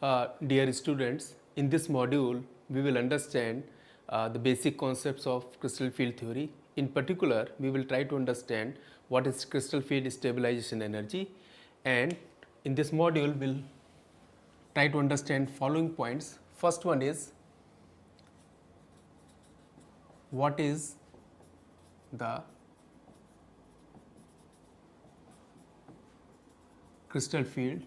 Dear students, in this module, we will understand the basic concepts of crystal field theory. In particular, we will try to understand what is crystal field stabilization energy, and in this module, we'll try to understand following points. First one is what is the crystal field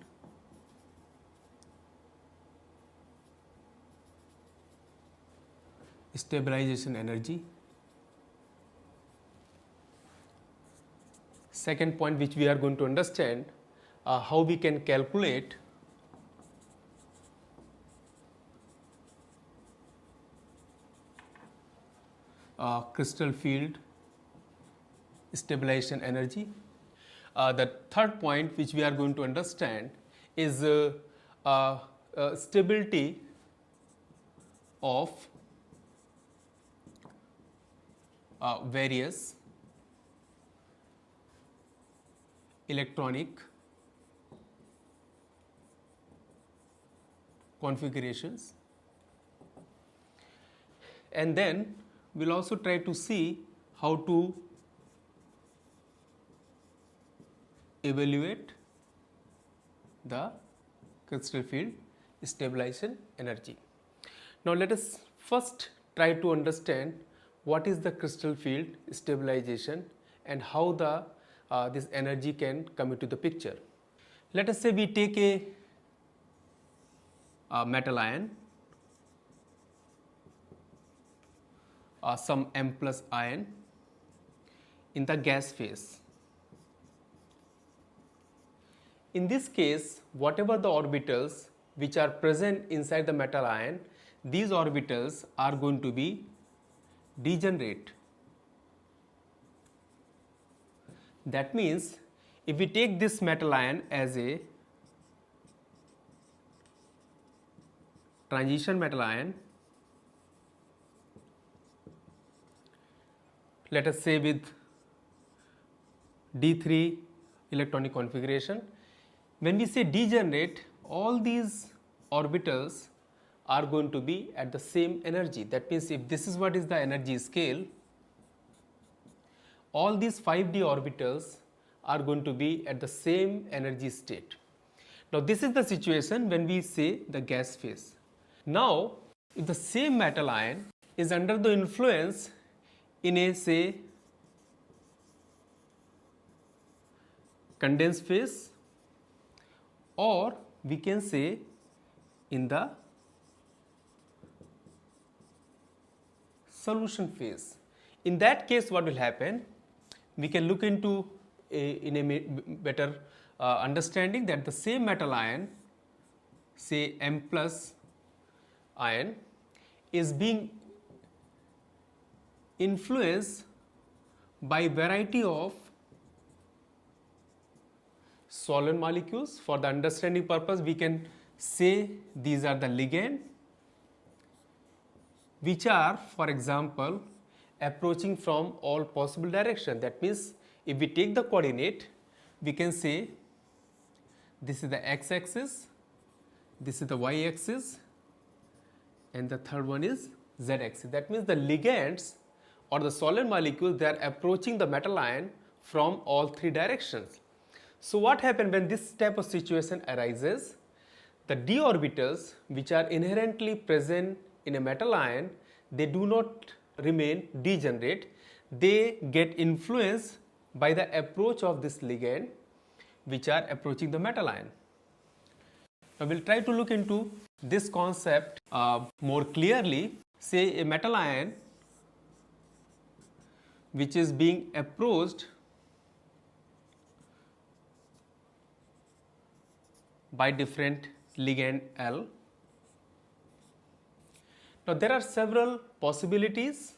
stabilization energy. Second point which we are going to understand how we can calculate crystal field stabilization energy. The third point which we are going to understand is stability of various electronic configurations, and then we'll also try to see how to evaluate the crystal field stabilization energy. Now let us first try to understand what is the crystal field stabilization and how the this energy can come into the picture. Let us say we take a metal ion, some M plus ion in the gas phase. In this case, whatever the orbitals which are present inside the metal ion, these orbitals are going to be degenerate. That means if we take this metal ion as a transition metal ion, let us say with D3 electronic configuration, when we say degenerate, all these orbitals are going to be at the same energy. That means if this is what is the energy scale, all these 5d orbitals are going to be at the same energy state. Now this is the situation when we say the gas phase. Now if the same metal ion is under the influence in a, say, condensed phase, or we can say in the solution phase. In that case, what will happen? We can look into in a better understanding that the same metal ion, say M plus ion, is being influenced by variety of solvent molecules. For the understanding purpose, we can say these are the ligand which are, for example, approaching from all possible direction. That means if we take the coordinate, we can say this is the x-axis, this is the y-axis, and the third one is z-axis. That means the ligands or the solvent molecules, they are approaching the metal ion from all three directions. So what happens when this type of situation arises? The d orbitals which are inherently present in a metal ion, they do not remain degenerate, they get influenced by the approach of this ligand which are approaching the metal ion. Now we'll try to look into this concept more clearly. Say a metal ion which is being approached by different ligand L. Now there are several possibilities.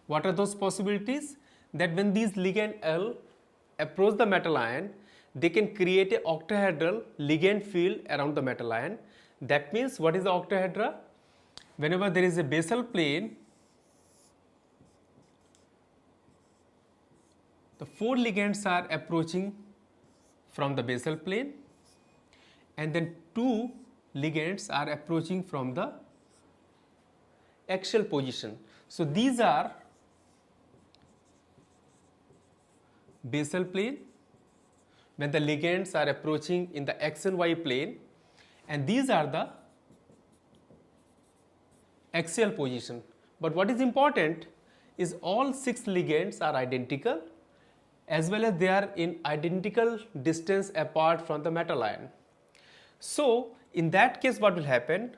What are those possibilities? That when these ligand L approach the metal ion, they can create a octahedral ligand field around the metal ion. That means what is the octahedra? Whenever there is a basal plane, the 4 ligands are approaching from the basal plane, and then 2 ligands are approaching from the axial position. So these are basal plane when the ligands are approaching in the x and y plane, and these are the axial position. But what is important is all 6 ligands are identical, as well as they are in identical distance apart from the metal ion. So in that case, what will happen?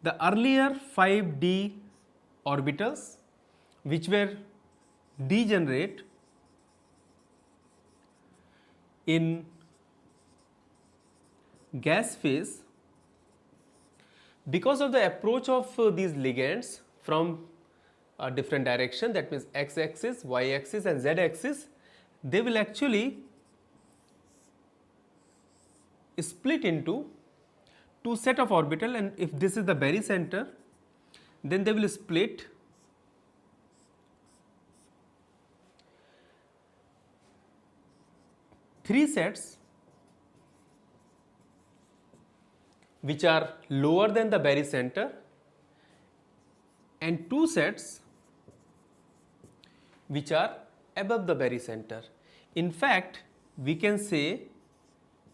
The earlier 5d orbitals which were degenerate in gas phase, because of the approach of these ligands from a different direction, that means x-axis, y-axis and z-axis, they will actually split into 2 set of orbital, and if this is the barycenter, then they will split three sets which are lower than the barycenter and 2 sets which are above the barycenter. In fact, we can say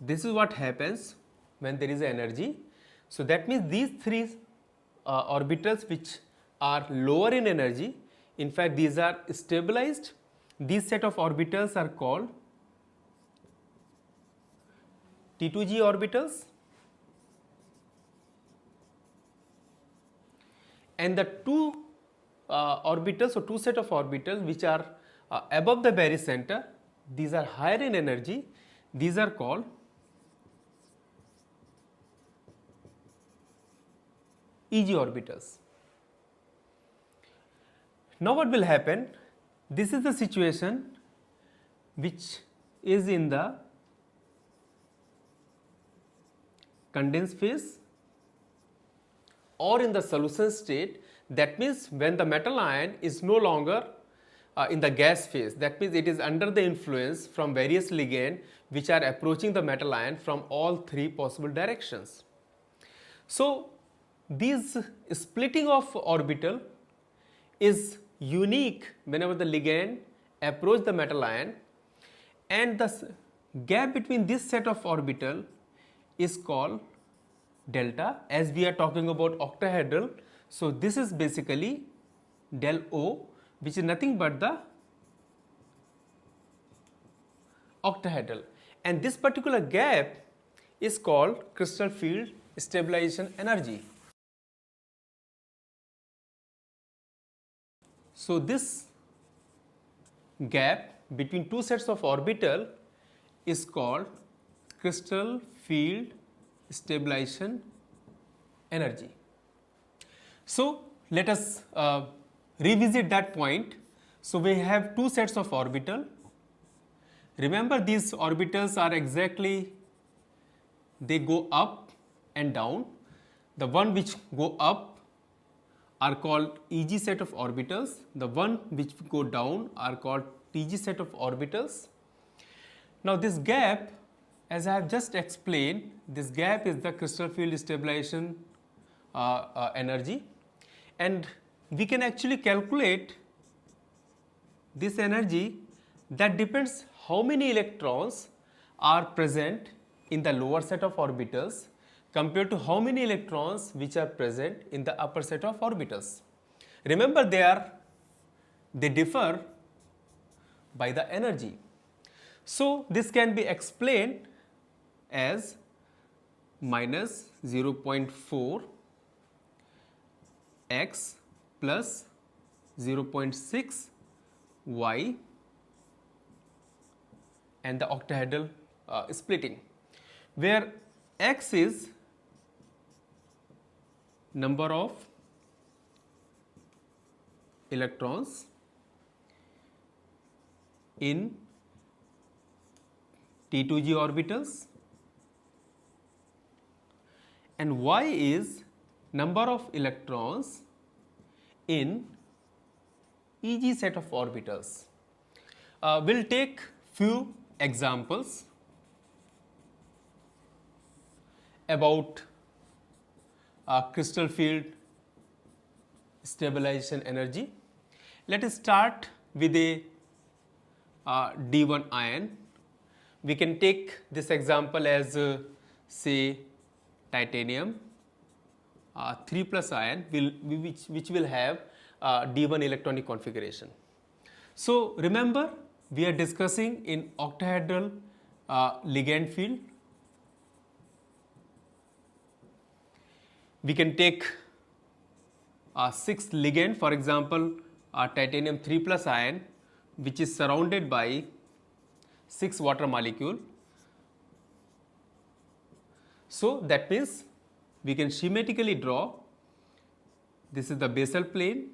this is what happens when there is energy. So that means these 3 orbitals which are lower in energy, in fact these are stabilized. These set of orbitals are called T2g orbitals, and the 2 orbitals or 2 set of orbitals which are above the barycenter, these are higher in energy, these are called EG orbitals. Now what will happen? This is the situation which is in the condensed phase or in the solution state. That means when the metal ion is no longer in the gas phase, that means it is under the influence from various ligands which are approaching the metal ion from all 3 possible directions. So this splitting of orbital is unique whenever the ligand approach the metal ion, and the gap between this set of orbital is called delta, as we are talking about octahedral. So this is basically del O, which is nothing but the octahedral, and this particular gap is called crystal field stabilization energy. So this gap between 2 sets of orbital is called crystal field stabilization energy. So let us revisit that point. So we have 2 sets of orbital. Remember, these orbitals are exactly, they go up and down. The one which go up are called EG set of orbitals. The one which go down are called TG set of orbitals. Now this gap, as I have just explained, this gap is the crystal field stabilization energy, and we can actually calculate this energy. That depends how many electrons are present in the lower set of orbitals compared to how many electrons which are present in the upper set of orbitals. Remember, they differ by the energy. So this can be explained as minus 0.4 x plus 0.6 y and the octahedral splitting, where x is number of electrons in T2g orbitals, and y is number of electrons in EG set of orbitals. We'll take few examples about crystal field stabilization energy. Let us start with a D1 ion. We can take this example as say titanium 3 plus ion which will have D1 electronic configuration. So remember, we are discussing in octahedral ligand field. We can take 6 ligand, for example titanium 3 plus ion, which is surrounded by 6 water molecule. So that means we can schematically draw, this is the basal plane,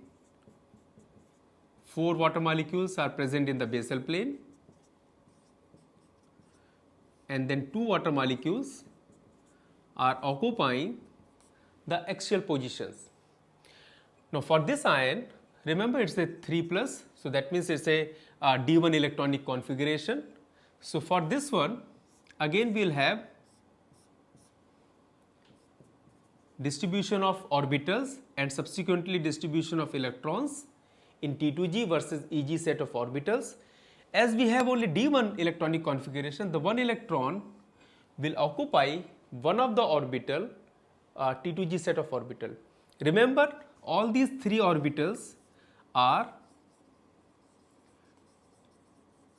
4 water molecules are present in the basal plane, and then 2 water molecules are occupying the axial positions. Now for this ion, remember it's a 3 plus, so that means it's a D1 electronic configuration. So for this one, again we will have distribution of orbitals and subsequently distribution of electrons in T2g versus EG set of orbitals. As we have only D1 electronic configuration, the one electron will occupy one of the orbital T2g set of orbital. Remember, all these 3 orbitals are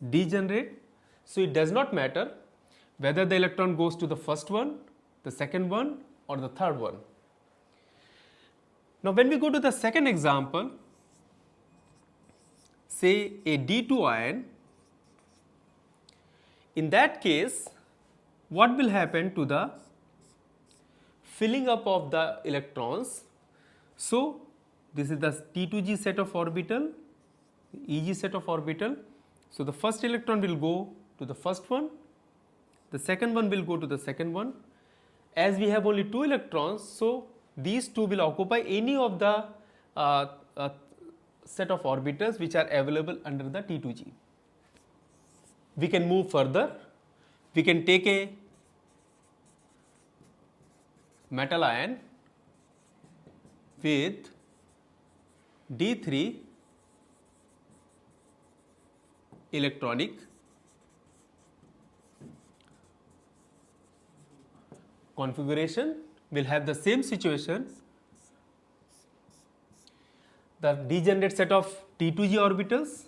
degenerate, so it does not matter whether the electron goes to the first one, the second one, or the third one. Now when we go to the second example, say a D2 ion, in that case what will happen to the filling up of the electrons? So this is the T2g set of orbital, EG set of orbital. So the first electron will go to the first one, the second one will go to the second one. As we have only 2 electrons, so these 2 will occupy any of the set of orbitals which are available under the T2g. We can move further. We can take a metal ion with D3 electronic configuration. Will have the same situation, the degenerate set of T2g orbitals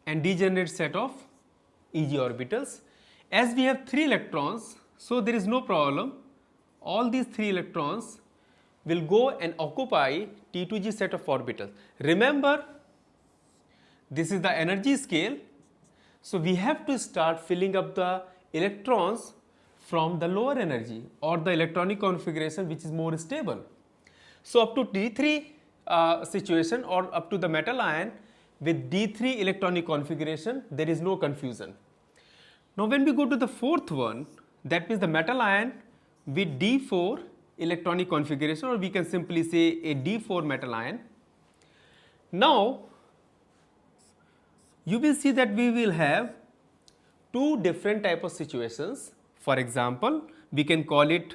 and degenerate set of EG orbitals. As we have 3 electrons, so there is no problem, all these 3 electrons will go and occupy T2g set of orbitals. Remember, this is the energy scale, so we have to start filling up the electrons from the lower energy or the electronic configuration which is more stable. So up to D3 situation or up to the metal ion with D3 electronic configuration, there is no confusion. Now when we go to the fourth one, that means the metal ion with D4 electronic configuration, or we can simply say a D4 metal ion. Now you will see that we will have 2 different type of situations. For example, we can call it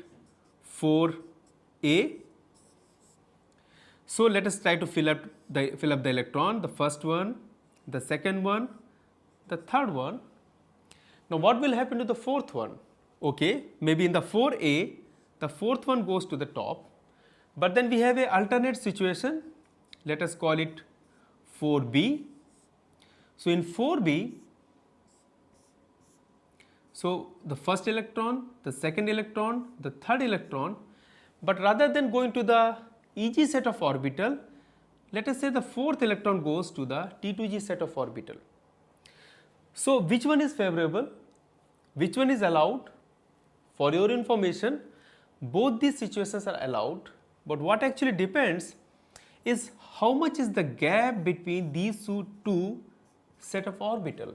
4A. So let us try to fill up the electron, the first one, the second one, the third one. Now what will happen to the fourth one? Okay, maybe in the 4A, the fourth one goes to the top, but then we have a alternate situation. Let us call it 4B. So in 4B, so the first electron, the second electron, the third electron, but rather than going to the EG set of orbital, let us say the fourth electron goes to the T2g set of orbital. So which one is favorable? Which one is allowed? For your information, both these situations are allowed, but what actually depends is how much is the gap between these two set of orbital.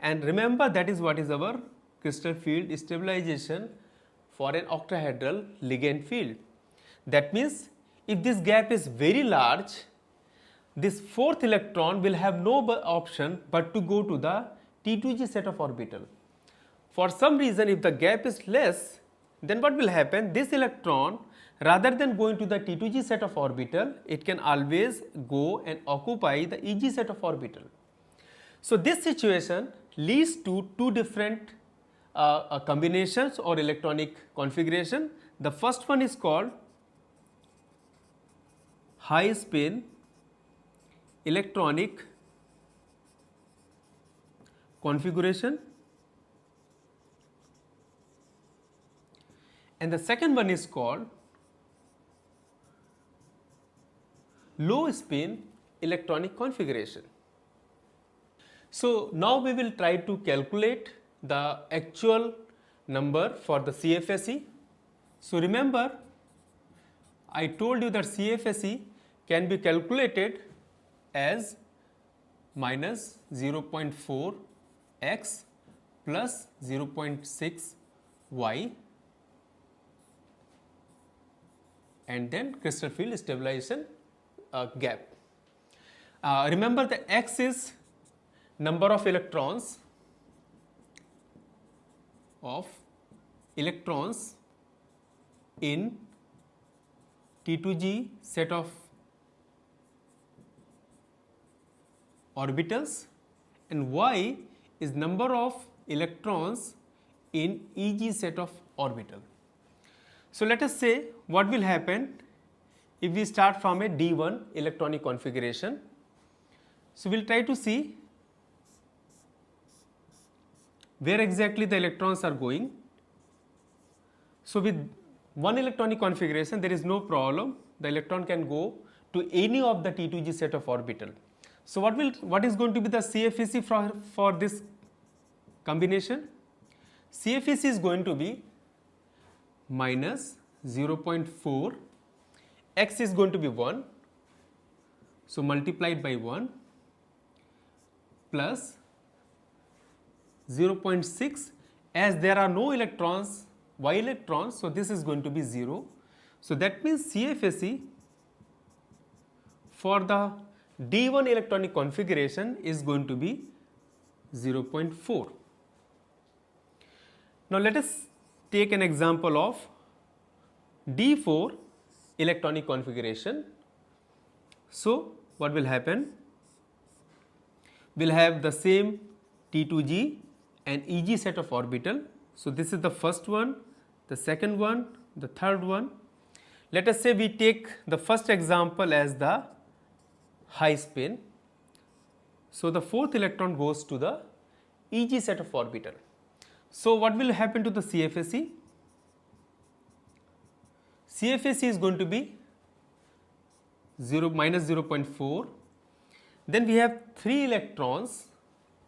And remember, that is what is our crystal field stabilization for an octahedral ligand field. That means if this gap is very large, this fourth electron will have no option but to go to the T2g set of orbital. For some reason, if the gap is less, then what will happen? This electron, rather than going to the T2g set of orbital, it can always go and occupy the EG set of orbital. So this situation leads to two different combinations or electronic configuration. The first one is called high spin electronic configuration, and the second one is called low spin electronic configuration. So now we will try to calculate the actual number for the CFSE. So remember, I told you that CFSE can be calculated as minus 0.4 x plus 0.6 y and then crystal field stabilization gap. Remember, the x is number of electrons in T2g set of orbitals, and y is number of electrons in EG set of orbital. So let us say what will happen if we start from a D1 electronic configuration. So we will try to see where exactly the electrons are going. So with one electronic configuration, there is no problem. The electron can go to any of the T2g set of orbital. So what is going to be the CFEC for this combination? CFEC is going to be minus 0.4, x is going to be 1, so multiplied by 1, plus 0.6, as there are no electrons, y electrons, so this is going to be 0. So that means CFSE for the D1 electronic configuration is going to be 0.4. Now let us take an example of D4 electronic configuration. So what will happen? We'll have the same T2g and EG set of orbital. So this is the first one, the second one, the third one. Let us say we take the first example as the high spin. So the fourth electron goes to the EG set of orbital. So what will happen to the CFSE? CFSE is going to be minus 0.4. Then we have 3 electrons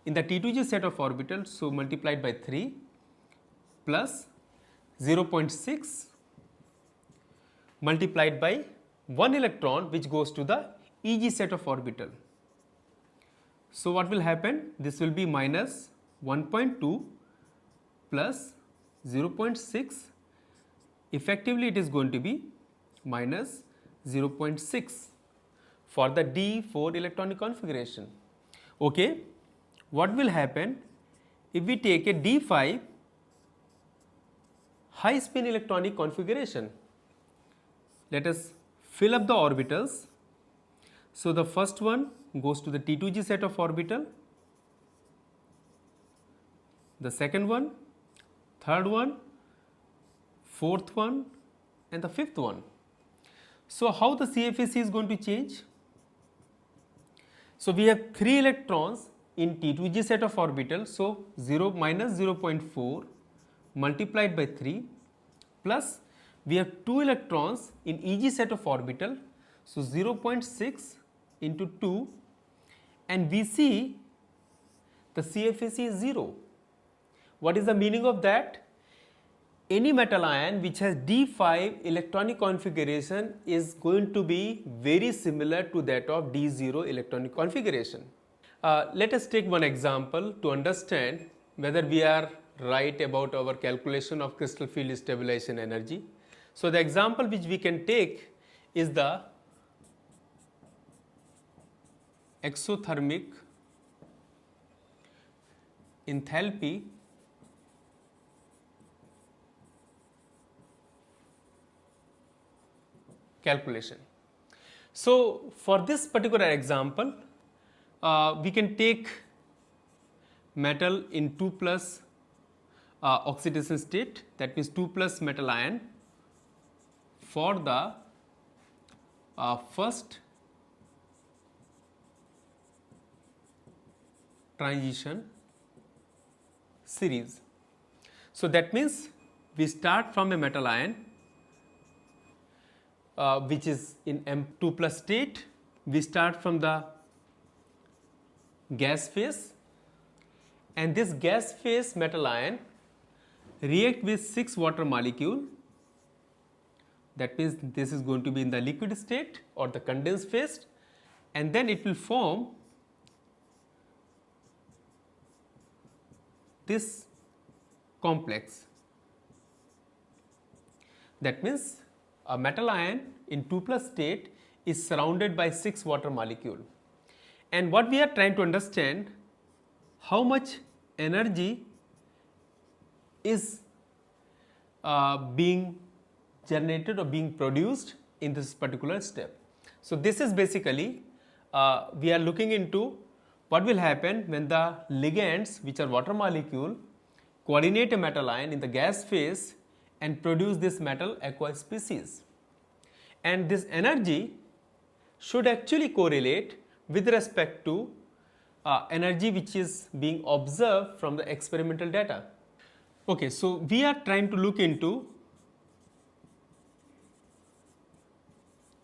in the T2g set of orbital, so multiplied by 3 plus 0.6 multiplied by 1 electron which goes to the EG set of orbital. So what will happen? This will be minus 1.2 plus 0.6. Effectively it is going to be minus 0.6 for the D4 electronic configuration. Okay, what will happen if we take a D5 high spin electronic configuration? Let us fill up the orbitals. So the first one goes to the T2g set of orbital, the second one, third one, fourth one, and the fifth one. So how the CFSE is going to change? So we have 3 electrons in T2g set of orbital, so minus 0.4 multiplied by 3 plus we have 2 electrons in EG set of orbital, so 0.6 into 2, and we see the CFSE is 0. What is the meaning of that? Any metal ion which has D5 electronic configuration is going to be very similar to that of D0 electronic configuration. Let us take one example to understand whether we are right about our calculation of crystal field stabilization energy. So the example which we can take is the exothermic enthalpy calculation. So for this particular example, we can take metal in 2 plus oxidation state, that means 2 plus metal ion for the first transition series. So that means we start from a metal ion which is in M2 plus state. We start from the gas phase, and this gas phase metal ion react with 6 water molecule. That means this is going to be in the liquid state or the condensed phase, and then it will form this complex. That means a metal ion in 2 plus state is surrounded by 6 water molecule. And what we are trying to understand, how much energy is being generated or being produced in this particular step. So this is basically we are looking into what will happen when the ligands, which are water molecule, coordinate a metal ion in the gas phase and produce this metal aqueous species. And this energy should actually correlate with respect to energy which is being observed from the experimental data. Okay, so we are trying to look into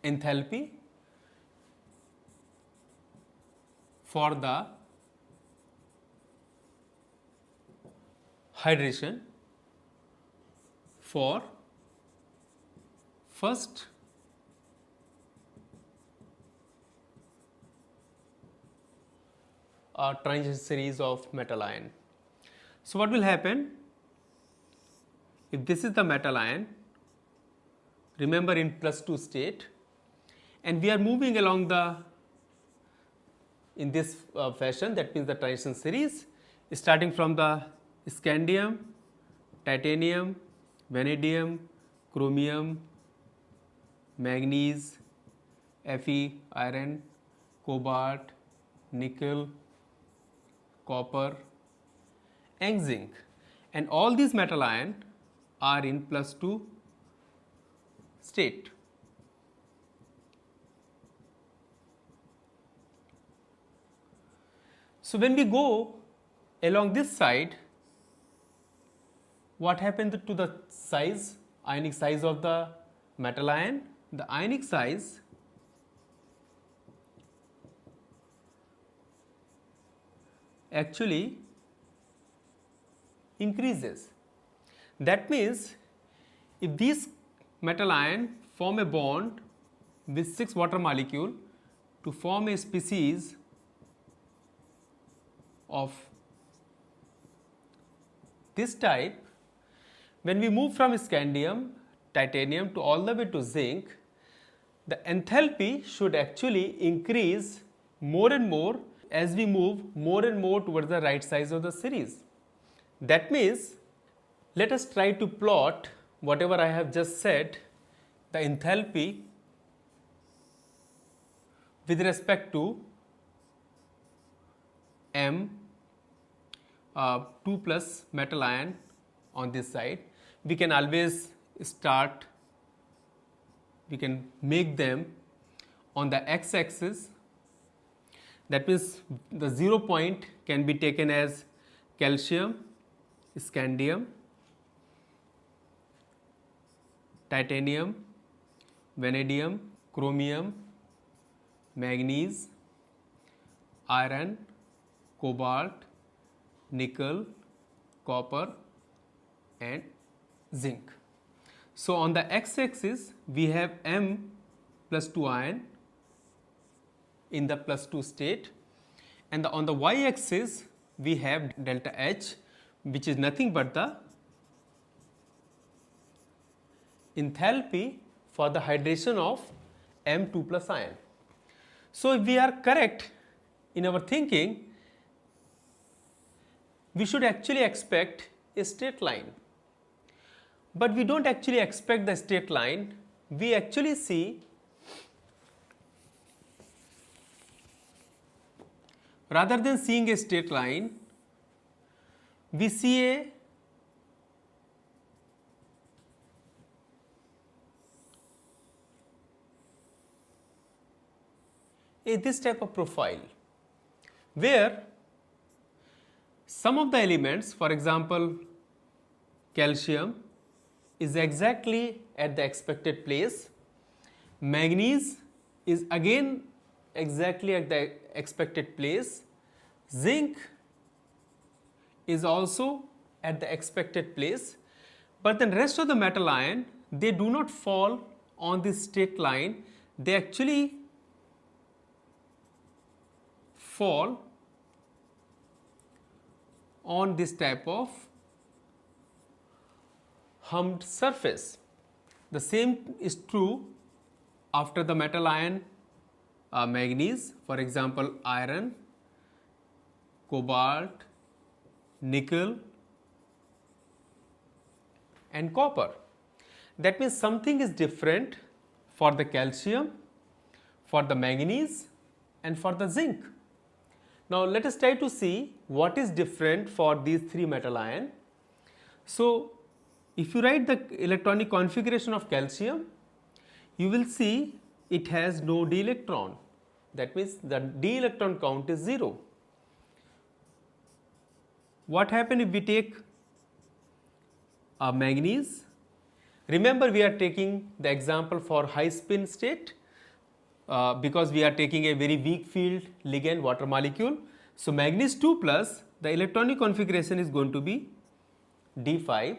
enthalpy for the hydration for first transition series of metal ion. So what will happen if this is the metal ion, remember in +2 state, and we are moving along the in this fashion, that means the transition series starting from the scandium, titanium, vanadium, chromium, manganese, Fe, iron, cobalt, nickel, copper and zinc, and all these metal ion are in +2 state. So when we go along this side, what happened to the size, ionic size of the metal ion? The ionic size actually increases. That means if these metal ion form a bond with 6 water molecule to form a species of this type, when we move from scandium, titanium to all the way to zinc, the enthalpy should actually increase more and more as we move more and more towards the right side of the series. That means let us try to plot whatever I have just said, the enthalpy with respect to M 2 plus metal ion on this side. We can always start, we can make them on the x-axis. That means the 0 point can be taken as calcium, scandium, titanium, vanadium, chromium, manganese, iron, cobalt, nickel, copper and zinc. So on the x-axis we have M +2 ion in the +2 state, and on the y-axis we have delta H, which is nothing but the enthalpy for the hydration of M2 plus ion. So if we are correct in our thinking, we should actually expect a straight line. But we don't actually expect the straight line, we actually see rather than seeing a straight line, we see this type of profile, where some of the elements, for example, calcium is exactly at the expected place, manganese is again exactly at the expected place, zinc is also at the expected place, but then rest of the metal ion, they do not fall on this straight line, they actually fall on this type of humped surface. The same is true after the metal ion manganese, for example, iron, cobalt, nickel and copper. That means something is different for the calcium, for the manganese and for the zinc. Now let us try to see what is different for these three metal ion. So if you write the electronic configuration of calcium, you will see it has no d electron. That means the d electron count is 0. What happens if we take a manganese? Remember, we are taking the example for high spin state because we are taking a very weak field ligand water molecule. So manganese 2 plus, the electronic configuration is going to be d5.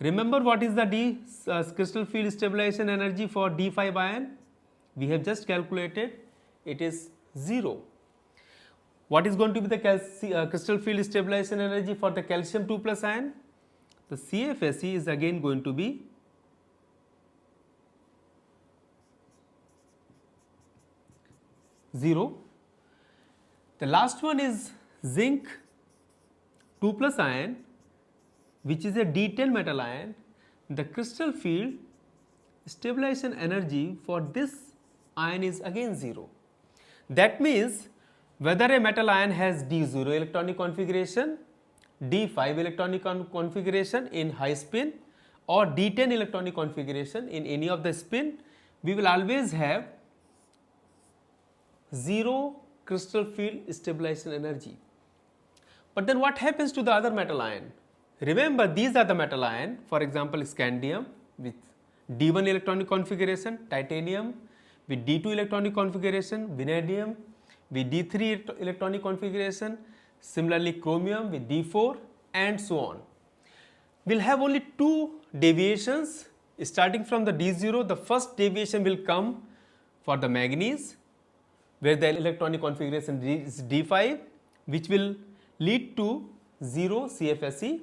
Remember what is the d crystal field stabilization energy for d5 ion? We have just calculated, it is 0. What is going to be the crystal field stabilization energy for the calcium 2 plus ion? The CFSE is again going to be 0. The last one is zinc 2 plus ion, which is a D10 metal ion. The crystal field stabilization energy for this ion is again 0. That means whether a metal ion has D0 electronic configuration, D5 electronic configuration in high spin or D10 electronic configuration in any of the spin, we will always have 0 crystal field stabilization energy. But then what happens to the other metal ion? Remember, these are the metal ion, for example, scandium with D1 electronic configuration, titanium with D2 electronic configuration, vanadium with D3 electronic configuration, similarly chromium with D4 and so on. We will have only 2 deviations starting from the D0. The first deviation will come for the manganese, where the electronic configuration is D5, which will lead to 0 CFSE,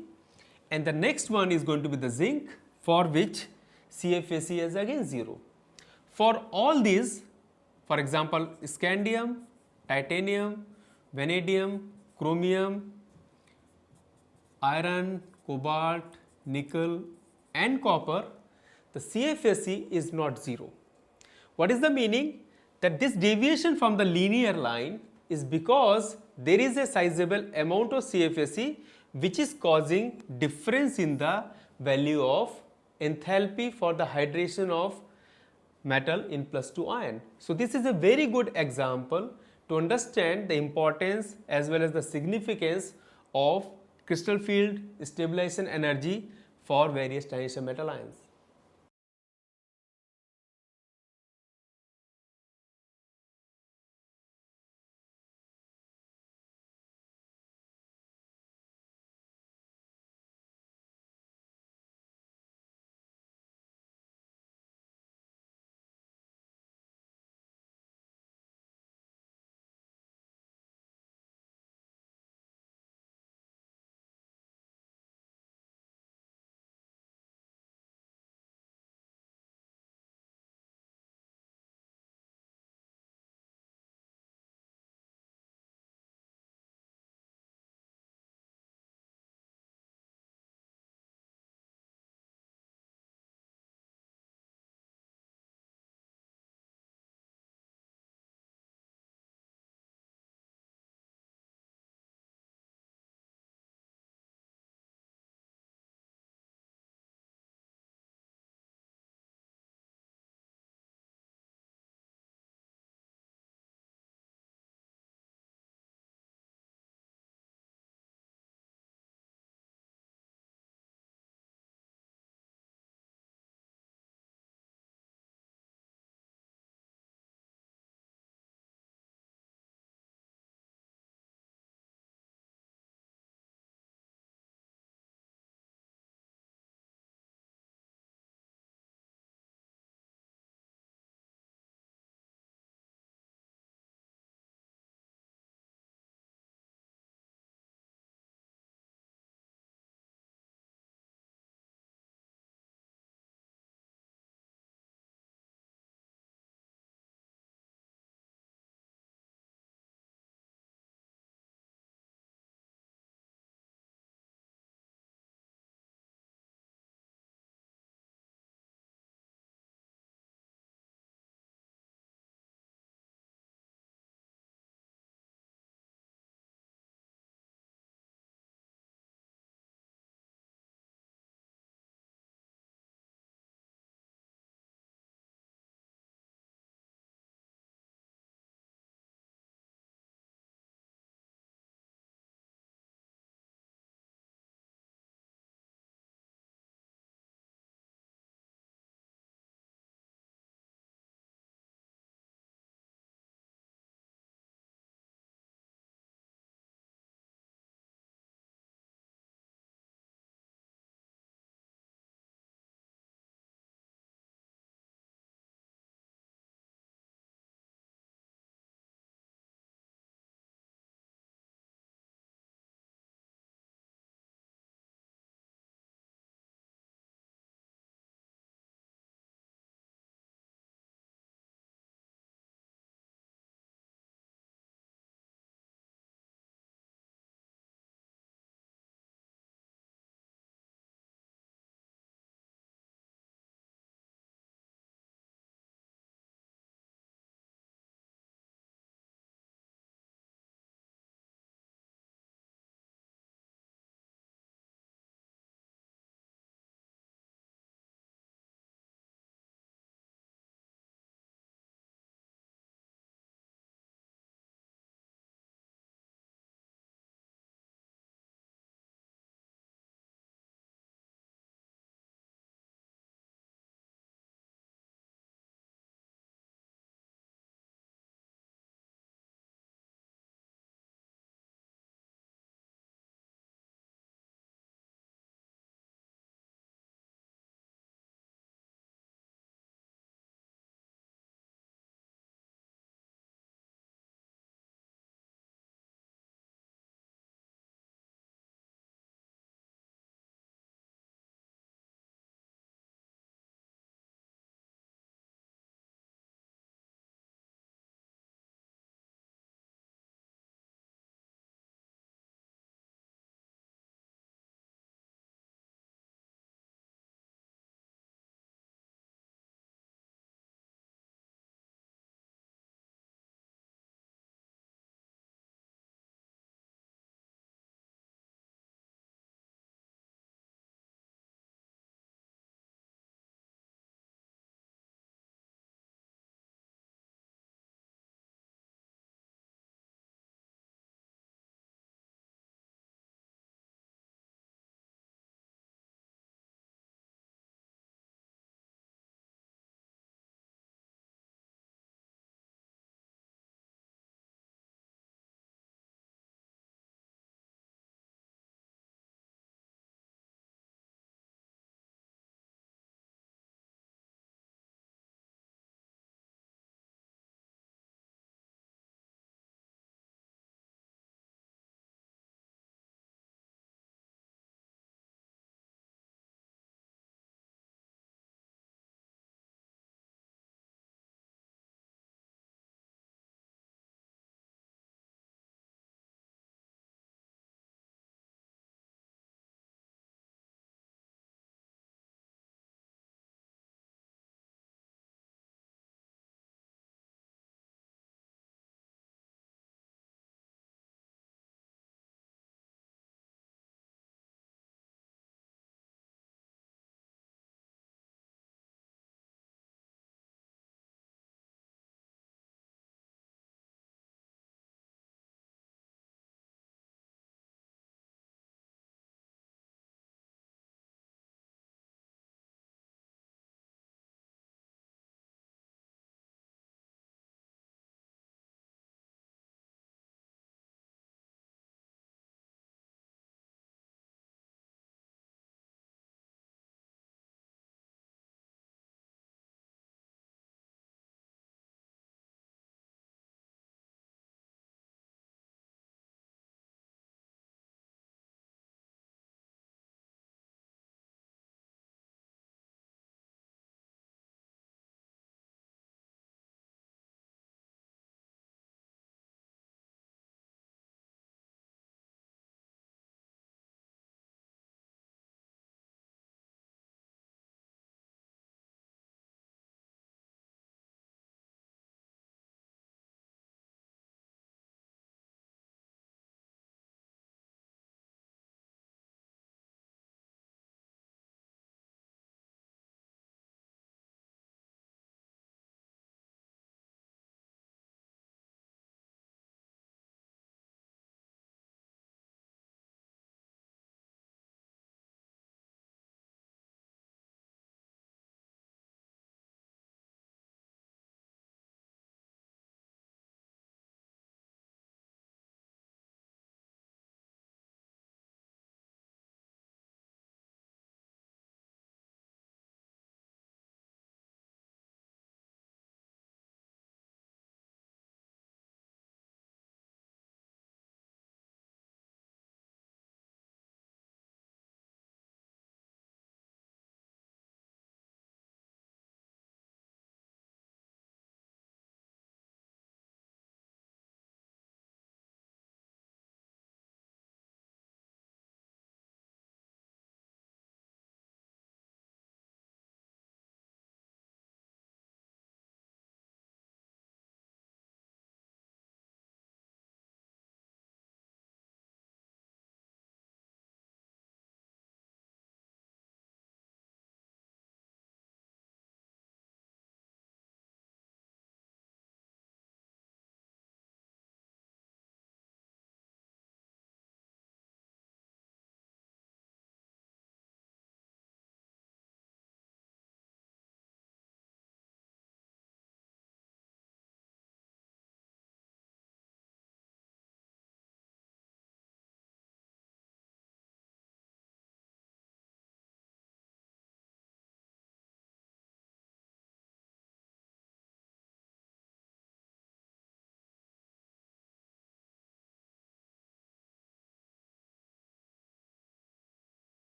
and the next one is going to be the zinc, for which CFSE is again 0. For all these, for example, scandium, titanium, vanadium, chromium, iron, cobalt, nickel and copper, the CFSE is not 0. What is the meaning? That this deviation from the linear line is because there is a sizable amount of CFSE which is causing difference in the value of enthalpy for the hydration of metal in +2 ion. So this is a very good example to understand the importance as well as the significance of crystal field stabilization energy for various transition metal ions.